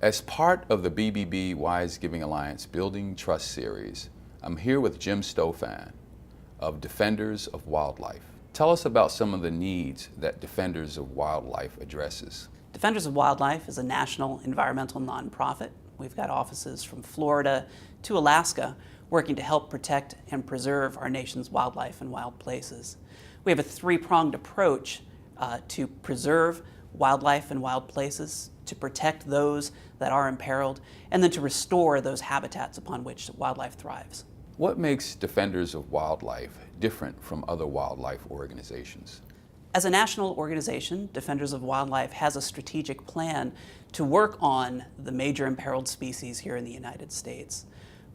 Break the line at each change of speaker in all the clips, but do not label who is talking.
As part of the BBB Wise Giving Alliance Building Trust series, I'm here with Jim Stofan of Defenders of Wildlife. Tell us about some of the needs that Defenders of Wildlife addresses.
Defenders of Wildlife is a national environmental nonprofit. We've got offices from Florida to Alaska working to help protect and preserve our nation's wildlife and wild places. We have a three-pronged approach to preserve wildlife and wild places, to protect those that are imperiled, and then to restore those habitats upon which wildlife thrives.
What makes Defenders of Wildlife different from other wildlife organizations?
As a national organization, Defenders of Wildlife has a strategic plan to work on the major imperiled species here in the United States.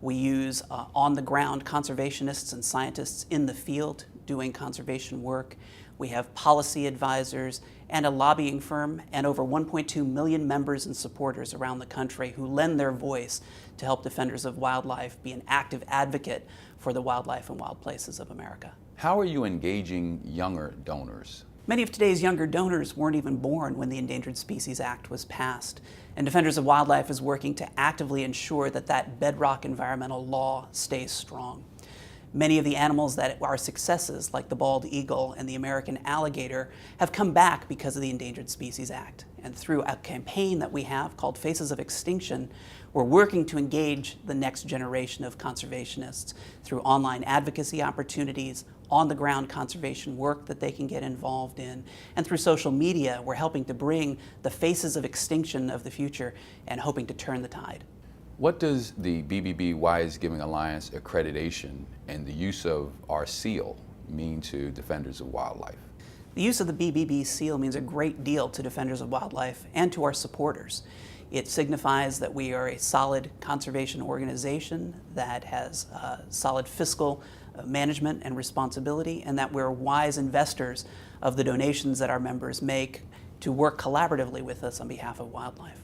We use on-the-ground conservationists and scientists in the field doing conservation work. We have policy advisors and a lobbying firm and over 1.2 million members and supporters around the country who lend their voice to help Defenders of Wildlife be an active advocate for the wildlife and wild places of America.
How are you engaging younger donors?
Many of today's younger donors weren't even born when the Endangered Species Act was passed, and Defenders of Wildlife is working to actively ensure that that bedrock environmental law stays strong. Many of the animals that are successes, like the bald eagle and the American alligator, have come back because of the Endangered Species Act. And through a campaign that we have called Faces of Extinction, we're working to engage the next generation of conservationists through online advocacy opportunities, on-the-ground conservation work that they can get involved in, and through social media, we're helping to bring the faces of extinction of the future and hoping to turn the tide.
What does the BBB Wise Giving Alliance accreditation and the use of our seal mean to Defenders of Wildlife?
The use of the BBB seal means a great deal to Defenders of Wildlife and to our supporters. It signifies that we are a solid conservation organization that has solid fiscal management and responsibility, and that we're wise investors of the donations that our members make to work collaboratively with us on behalf of wildlife.